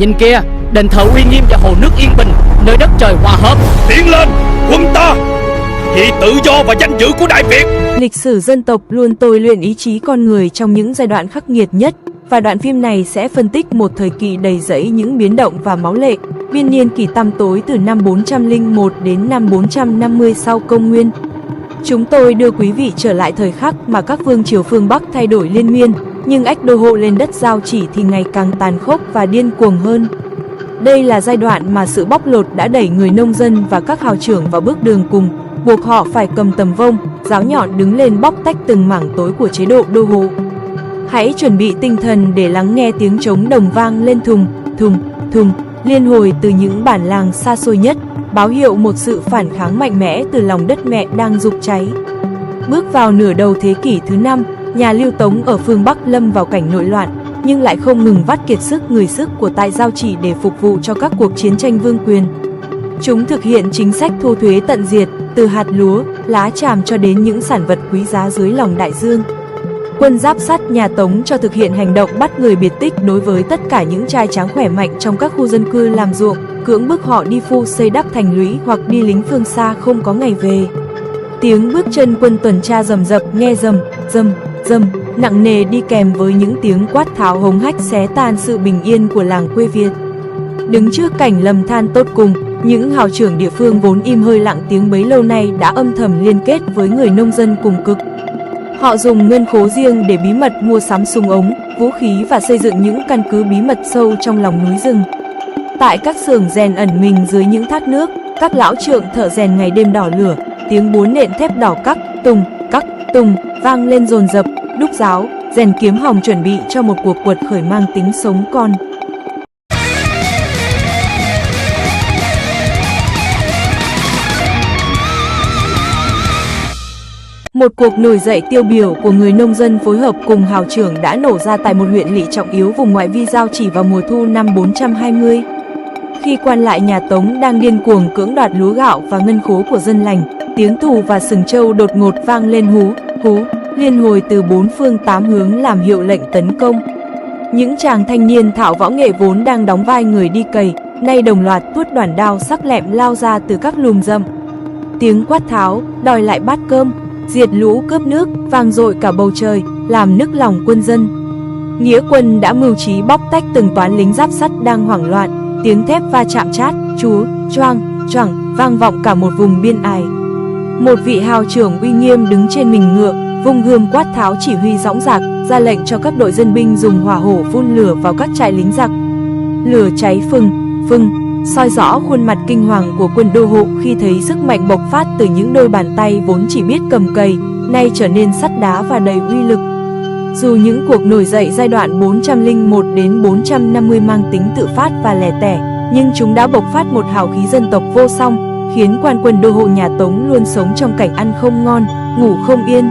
Nhìn kìa, đền thờ uy nghiêm và hồ nước yên bình, nơi đất trời hòa hợp. Tiến lên, quân ta, vì tự do và danh dự của Đại Việt. Lịch sử dân tộc luôn tôi luyện ý chí con người trong những giai đoạn khắc nghiệt nhất, và đoạn phim này sẽ phân tích một thời kỳ đầy rẫy những biến động và máu lệ, biên niên kỷ tăm tối từ năm 401 đến năm 450 sau công nguyên. Chúng tôi đưa quý vị trở lại thời khắc mà các vương triều phương Bắc thay đổi liên miên, nhưng ách đô hộ lên đất Giao Chỉ thì ngày càng tàn khốc và điên cuồng hơn. Đây là giai đoạn mà sự bóc lột đã đẩy người nông dân và các hào trưởng vào bước đường cùng, buộc họ phải cầm tầm vông, giáo nhọn đứng lên bóc tách từng mảng tối của chế độ đô hộ. Hãy chuẩn bị tinh thần để lắng nghe tiếng trống đồng vang lên thùng, thùng, thùng, liên hồi từ những bản làng xa xôi nhất, báo hiệu một sự phản kháng mạnh mẽ từ lòng đất mẹ đang rục cháy. Bước vào nửa đầu thế kỷ thứ 5, nhà Liêu Tống ở phương Bắc lâm vào cảnh nội loạn, nhưng lại không ngừng vắt kiệt sức người sức của tại Giao Chỉ để phục vụ cho các cuộc chiến tranh vương quyền. Chúng thực hiện chính sách thu thuế tận diệt, từ hạt lúa, lá tràm cho đến những sản vật quý giá dưới lòng đại dương. Quân giáp sắt nhà Tống cho thực hiện hành động bắt người biệt tích đối với tất cả những trai tráng khỏe mạnh trong các khu dân cư làm ruộng, cưỡng bức họ đi phu xây đắp thành lũy hoặc đi lính phương xa không có ngày về. Tiếng bước chân quân tuần tra rầm rập nghe rầm, rầm, rầm, nặng nề đi kèm với những tiếng quát tháo hống hách xé tan sự bình yên của làng quê Việt. Đứng trước cảnh lầm than tột cùng, những hào trưởng địa phương vốn im hơi lặng tiếng bấy lâu nay đã âm thầm liên kết với người nông dân cùng cực. Họ dùng ngân khố riêng để bí mật mua sắm súng ống, vũ khí và xây dựng những căn cứ bí mật sâu trong lòng núi rừng. Tại các xưởng rèn ẩn mình dưới những thác nước, các lão trượng thợ rèn ngày đêm đỏ lửa, tiếng búa nện thép đỏ cắc tùng vang lên dồn dập, đúc giáo, rèn kiếm hòng chuẩn bị cho một cuộc quật khởi mang tính sống còn. Một cuộc nổi dậy tiêu biểu của người nông dân phối hợp cùng hào trưởng đã nổ ra tại một huyện lỵ trọng yếu vùng ngoại vi Giao Chỉ vào mùa thu năm 420. Khi quan lại nhà Tống đang điên cuồng cưỡng đoạt lúa gạo và ngân khố của dân lành, tiếng thù và sừng trâu đột ngột vang lên hú, liên hồi từ bốn phương tám hướng làm hiệu lệnh tấn công. Những chàng thanh niên thạo võ nghệ vốn đang đóng vai người đi cày, nay đồng loạt tuốt đoản đao sắc lẹm lao ra từ các lùm rậm. Tiếng quát tháo, đòi lại bát cơm, diệt lũ cướp nước, vang dội cả bầu trời, làm nức lòng quân dân. Nghĩa quân đã mưu trí bóc tách từng toán lính giáp sắt đang hoảng loạn, tiếng thép va chạm chát, chúa, choang, choảng, vang vọng cả một vùng biên ải. Một vị hào trưởng uy nghiêm đứng trên mình ngựa, vung gươm quát tháo chỉ huy dõng dạc, ra lệnh cho các đội dân binh dùng hỏa hổ phun lửa vào các trại lính giặc. Lửa cháy phừng, phừng, soi rõ khuôn mặt kinh hoàng của quân đô hộ khi thấy sức mạnh bộc phát từ những đôi bàn tay vốn chỉ biết cầm cày, nay trở nên sắt đá và đầy uy lực. Dù những cuộc nổi dậy giai đoạn 401 đến 450 mang tính tự phát và lẻ tẻ, nhưng chúng đã bộc phát một hào khí dân tộc vô song, khiến quan quân đô hộ nhà Tống luôn sống trong cảnh ăn không ngon, ngủ không yên.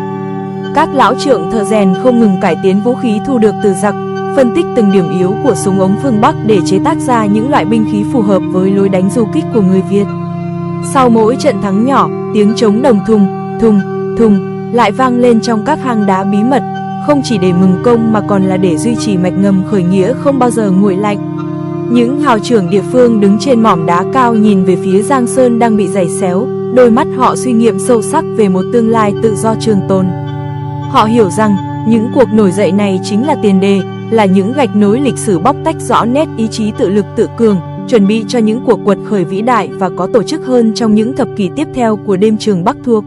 Các lão trượng thợ rèn không ngừng cải tiến vũ khí thu được từ giặc, phân tích từng điểm yếu của súng ống phương Bắc để chế tác ra những loại binh khí phù hợp với lối đánh du kích của người Việt. Sau mỗi trận thắng nhỏ, tiếng trống đồng thùng, thùng, thùng lại vang lên trong các hang đá bí mật, không chỉ để mừng công mà còn là để duy trì mạch ngầm khởi nghĩa không bao giờ nguội lạnh. Những hào trưởng địa phương đứng trên mỏm đá cao nhìn về phía Giang Sơn đang bị giày xéo, đôi mắt họ suy nghiệm sâu sắc về một tương lai tự do trường tồn. Họ hiểu rằng, những cuộc nổi dậy này chính là tiền đề, là những gạch nối lịch sử bóc tách rõ nét ý chí tự lực tự cường, chuẩn bị cho những cuộc quật khởi vĩ đại và có tổ chức hơn trong những thập kỷ tiếp theo của đêm Trường Bắc thuộc.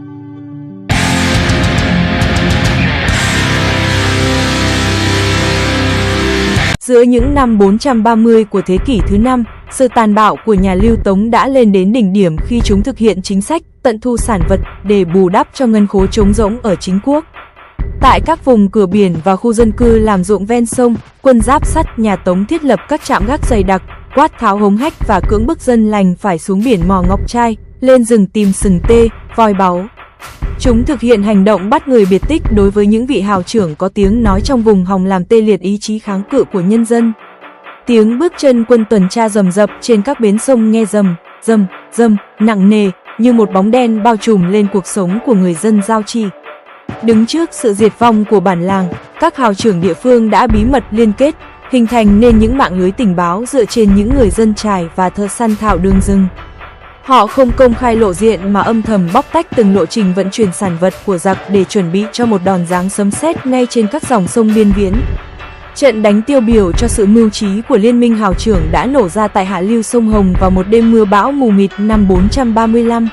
Giữa những năm 430 của thế kỷ thứ 5, sự tàn bạo của nhà Liêu Tống đã lên đến đỉnh điểm khi chúng thực hiện chính sách tận thu sản vật để bù đắp cho ngân khố trống rỗng ở chính quốc. Tại các vùng cửa biển và khu dân cư làm ruộng ven sông, quân giáp sắt nhà Tống thiết lập các trạm gác dày đặc, quát tháo hống hách và cưỡng bức dân lành phải xuống biển mò ngọc trai, lên rừng tìm sừng tê, voi báu. Chúng thực hiện hành động bắt người biệt tích đối với những vị hào trưởng có tiếng nói trong vùng hòng làm tê liệt ý chí kháng cự của nhân dân. Tiếng bước chân quân tuần tra rầm rập trên các bến sông nghe rầm, rầm, rầm, nặng nề như một bóng đen bao trùm lên cuộc sống của người dân Giao Chỉ. Đứng trước sự diệt vong của bản làng, các hào trưởng địa phương đã bí mật liên kết, hình thành nên những mạng lưới tình báo dựa trên những người dân trài và thợ săn thảo đường rừng. Họ không công khai lộ diện mà âm thầm bóc tách từng lộ trình vận chuyển sản vật của giặc để chuẩn bị cho một đòn giáng sấm sét ngay trên các dòng sông biên viễn. Trận đánh tiêu biểu cho sự mưu trí của Liên minh hào trưởng đã nổ ra tại hạ lưu sông Hồng vào một đêm mưa bão mù mịt năm 435.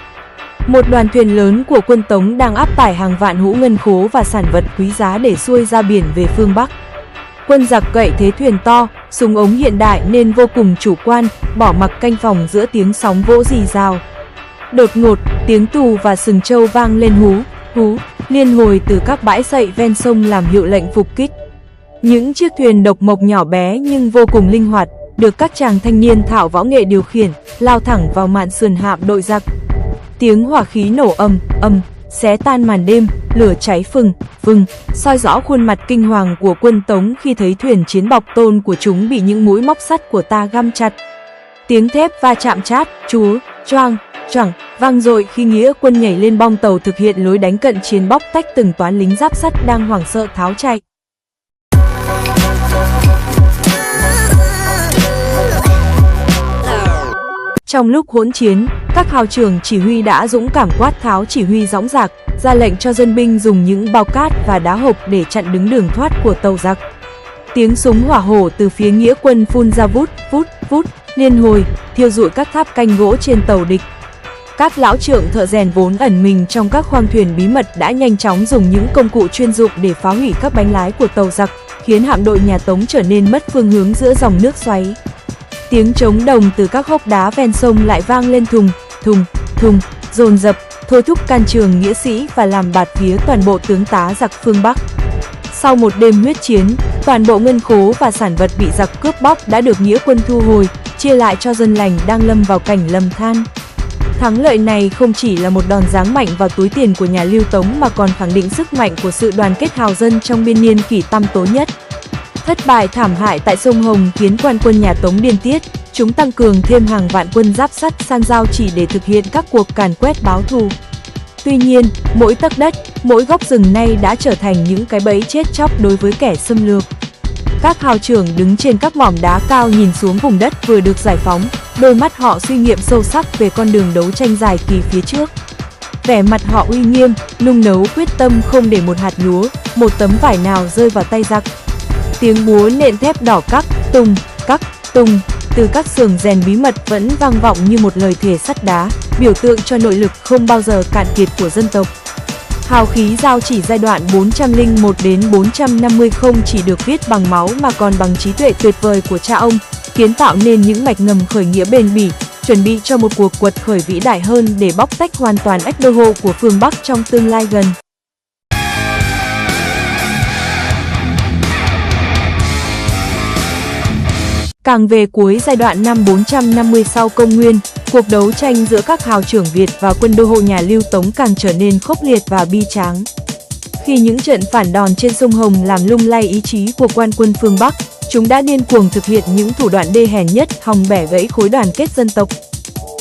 Một đoàn thuyền lớn của quân Tống đang áp tải hàng vạn hũ ngân khố và sản vật quý giá để xuôi ra biển về phương Bắc. Quân giặc cậy thế thuyền to, súng ống hiện đại nên vô cùng chủ quan, bỏ mặc canh phòng giữa tiếng sóng vỗ rì rào. Đột ngột, tiếng tù và sừng trâu vang lên hú, liên hồi từ các bãi sậy ven sông làm hiệu lệnh phục kích. Những chiếc thuyền độc mộc nhỏ bé nhưng vô cùng linh hoạt, được các chàng thanh niên thạo võ nghệ điều khiển, lao thẳng vào mạn sườn hạm đội giặc. Tiếng hỏa khí nổ ầm, xé tan màn đêm, lửa cháy phừng, soi rõ khuôn mặt kinh hoàng của quân Tống khi thấy thuyền chiến bọc tôn của chúng bị những mũi móc sắt của ta găm chặt. Tiếng thép va chạm chát, chúa, choang, vang dội khi nghĩa quân nhảy lên bong tàu thực hiện lối đánh cận chiến bóc tách từng toán lính giáp sắt đang hoảng sợ tháo chạy. Trong lúc hỗn chiến, các hào trưởng chỉ huy đã dũng cảm quát tháo chỉ huy dõng dạc, ra lệnh cho dân binh dùng những bao cát và đá hộc để chặn đứng đường thoát của tàu giặc. Tiếng súng hỏa hổ từ phía nghĩa quân phun ra vút, liên hồi, thiêu rụi các tháp canh gỗ trên tàu địch. Các lão trưởng thợ rèn vốn ẩn mình trong các khoang thuyền bí mật đã nhanh chóng dùng những công cụ chuyên dụng để phá hủy các bánh lái của tàu giặc, khiến hạm đội nhà Tống trở nên mất phương hướng giữa dòng nước xoáy. Tiếng trống đồng từ các hốc đá ven sông lại vang lên thùng, dồn dập, thôi thúc can trường nghĩa sĩ và làm bạt vía toàn bộ tướng tá giặc phương Bắc. Sau một đêm huyết chiến, toàn bộ ngân khố và sản vật bị giặc cướp bóc đã được nghĩa quân thu hồi, chia lại cho dân lành đang lâm vào cảnh lầm than. Thắng lợi này không chỉ là một đòn giáng mạnh vào túi tiền của nhà Lưu Tống mà còn khẳng định sức mạnh của sự đoàn kết hào dân trong biên niên kỷ tăm tối nhất. Thất bại thảm hại tại sông Hồng khiến quan quân nhà Tống điên tiết, chúng tăng cường thêm hàng vạn quân giáp sắt san giao chỉ để thực hiện các cuộc càn quét báo thù. Tuy nhiên, mỗi tấc đất, mỗi góc rừng nay đã trở thành những cái bẫy chết chóc đối với kẻ xâm lược. Các hào trưởng đứng trên các mỏm đá cao nhìn xuống vùng đất vừa được giải phóng, đôi mắt họ suy nghiệm sâu sắc về con đường đấu tranh dài kỳ phía trước. Vẻ mặt họ uy nghiêm, nung nấu quyết tâm không để một hạt lúa, một tấm vải nào rơi vào tay giặc. Tiếng búa nện thép đỏ cắt, tung, từ các xưởng rèn bí mật vẫn vang vọng như một lời thề sắt đá, biểu tượng cho nội lực không bao giờ cạn kiệt của dân tộc. Hào khí giao chỉ giai đoạn 401 đến 450 không chỉ được viết bằng máu mà còn bằng trí tuệ tuyệt vời của cha ông, kiến tạo nên những mạch ngầm khởi nghĩa bền bỉ, chuẩn bị cho một cuộc quật khởi vĩ đại hơn để bóc tách hoàn toàn ách đô hộ của phương Bắc trong tương lai gần. Càng về cuối giai đoạn năm 450 sau công nguyên, cuộc đấu tranh giữa các hào trưởng Việt và quân đô hộ nhà Lưu Tống càng trở nên khốc liệt và bi tráng. Khi những trận phản đòn trên sông Hồng làm lung lay ý chí của quan quân phương Bắc, chúng đã điên cuồng thực hiện những thủ đoạn đê hèn nhất hòng bẻ gãy khối đoàn kết dân tộc.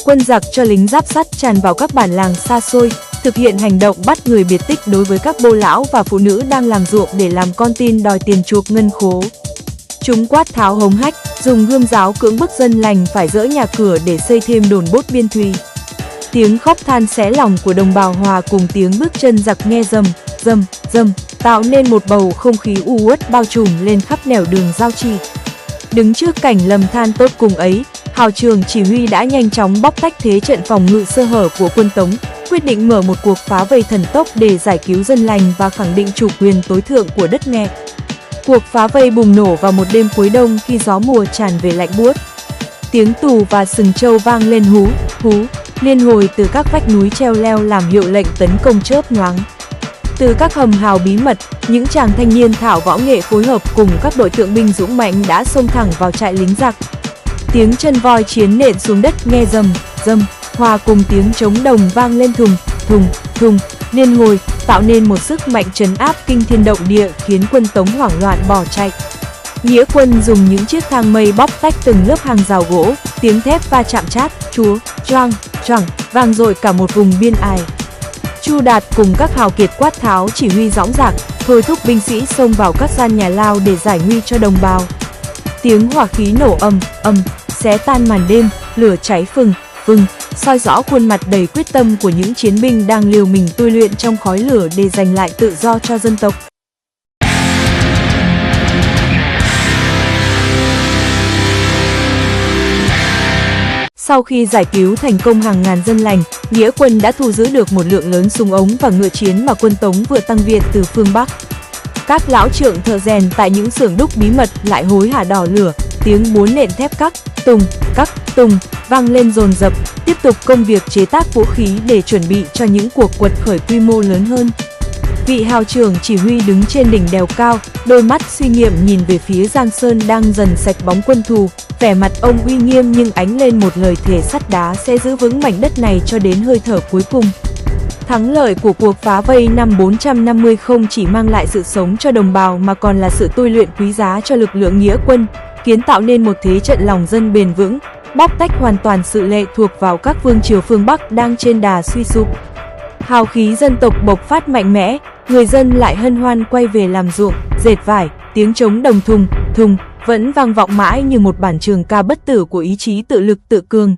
Quân giặc cho lính giáp sắt tràn vào các bản làng xa xôi, thực hiện hành động bắt người biệt tích đối với các bô lão và phụ nữ đang làm ruộng để làm con tin đòi tiền chuộc ngân khố. Chúng quát tháo hống hách, dùng gươm giáo cưỡng bức dân lành phải dỡ nhà cửa để xây thêm đồn bốt biên thùy. Tiếng khóc than xé lòng của đồng bào hòa cùng tiếng bước chân giặc nghe rầm, tạo nên một bầu không khí u uất bao trùm lên khắp nẻo đường giao chỉ. Đứng trước cảnh lầm than tốt cùng ấy, hào trưởng chỉ huy đã nhanh chóng bóc tách thế trận phòng ngự sơ hở của quân Tống, quyết định mở một cuộc phá vây thần tốc để giải cứu dân lành và khẳng định chủ quyền tối thượng của đất nghèo. Cuộc phá vây bùng nổ vào một đêm cuối đông khi gió mùa tràn về lạnh buốt. Tiếng tù và sừng trâu vang lên hú, liên hồi từ các vách núi treo leo làm hiệu lệnh tấn công chớp nhoáng. Từ các hầm hào bí mật, những chàng thanh niên thạo võ nghệ phối hợp cùng các đội thượng binh dũng mạnh đã xông thẳng vào trại lính giặc. Tiếng chân voi chiến nện xuống đất nghe rầm, hòa cùng tiếng trống đồng vang lên thùng, liên hồi, tạo nên một sức mạnh trấn áp kinh thiên động địa khiến quân Tống hoảng loạn bỏ chạy. Nghĩa quân dùng những chiếc thang mây bóc tách từng lớp hàng rào gỗ, tiếng thép va chạm chát, chúa, choang, vang dội cả một vùng biên ải. Chu Đạt cùng các hào kiệt quát tháo chỉ huy dõng dạc, thôi thúc binh sĩ xông vào các gian nhà lao để giải nguy cho đồng bào. Tiếng hỏa khí nổ ầm ầm, xé tan màn đêm, lửa cháy phừng phừng, soi rõ khuôn mặt đầy quyết tâm của những chiến binh đang liều mình tôi luyện trong khói lửa để giành lại tự do cho dân tộc. Sau khi giải cứu thành công hàng ngàn dân lành, nghĩa quân đã thu giữ được một lượng lớn súng ống và ngựa chiến mà quân Tống vừa tăng viện từ phương Bắc. Các lão trượng thợ rèn tại những xưởng đúc bí mật lại hối hả đỏ lửa, tiếng bốn nện thép các tùng vang lên dồn dập, tiếp tục công việc chế tác vũ khí để chuẩn bị cho những cuộc quật khởi quy mô lớn hơn. Vị hào trưởng chỉ huy đứng trên đỉnh đèo cao, đôi mắt suy nghiệm nhìn về phía Giang Sơn đang dần sạch bóng quân thù, vẻ mặt ông uy nghiêm nhưng ánh lên một lời thề sắt đá sẽ giữ vững mảnh đất này cho đến hơi thở cuối cùng. Thắng lợi của cuộc phá vây năm 450 không chỉ mang lại sự sống cho đồng bào mà còn là sự tôi luyện quý giá cho lực lượng nghĩa quân, kiến tạo nên một thế trận lòng dân bền vững, bóc tách hoàn toàn sự lệ thuộc vào các vương triều phương Bắc đang trên đà suy sụp. Hào khí dân tộc bộc phát mạnh mẽ, người dân lại hân hoan quay về làm ruộng, dệt vải, tiếng trống đồng thùng vẫn vang vọng mãi như một bản trường ca bất tử của ý chí tự lực tự cường.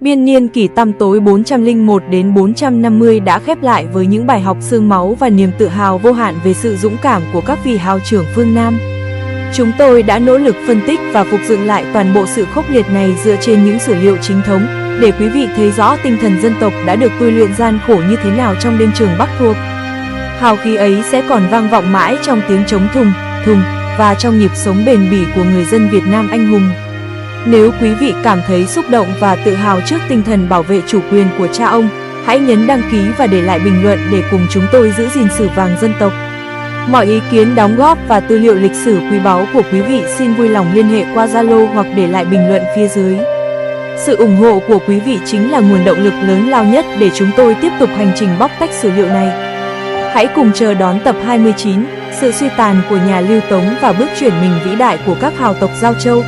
Biên niên kỷ tăm tối 401 đến 450 đã khép lại với những bài học xương máu và niềm tự hào vô hạn về sự dũng cảm của các vị hào trưởng phương Nam. Chúng tôi đã nỗ lực phân tích và phục dựng lại toàn bộ sự khốc liệt này dựa trên những sử liệu chính thống, để quý vị thấy rõ tinh thần dân tộc đã được tôi luyện gian khổ như thế nào trong đêm trường Bắc thuộc. Hào khí ấy sẽ còn vang vọng mãi trong tiếng trống thùng và trong nhịp sống bền bỉ của người dân Việt Nam anh hùng. Nếu quý vị cảm thấy xúc động và tự hào trước tinh thần bảo vệ chủ quyền của cha ông, hãy nhấn đăng ký và để lại bình luận để cùng chúng tôi giữ gìn sử vàng dân tộc. Mọi ý kiến đóng góp và tư liệu lịch sử quý báu của quý vị xin vui lòng liên hệ qua Zalo hoặc để lại bình luận phía dưới. Sự ủng hộ của quý vị chính là nguồn động lực lớn lao nhất để chúng tôi tiếp tục hành trình bóc tách sử liệu này. Hãy cùng chờ đón tập 29, sự suy tàn của nhà Lưu Tống và bước chuyển mình vĩ đại của các hào tộc Giao Châu.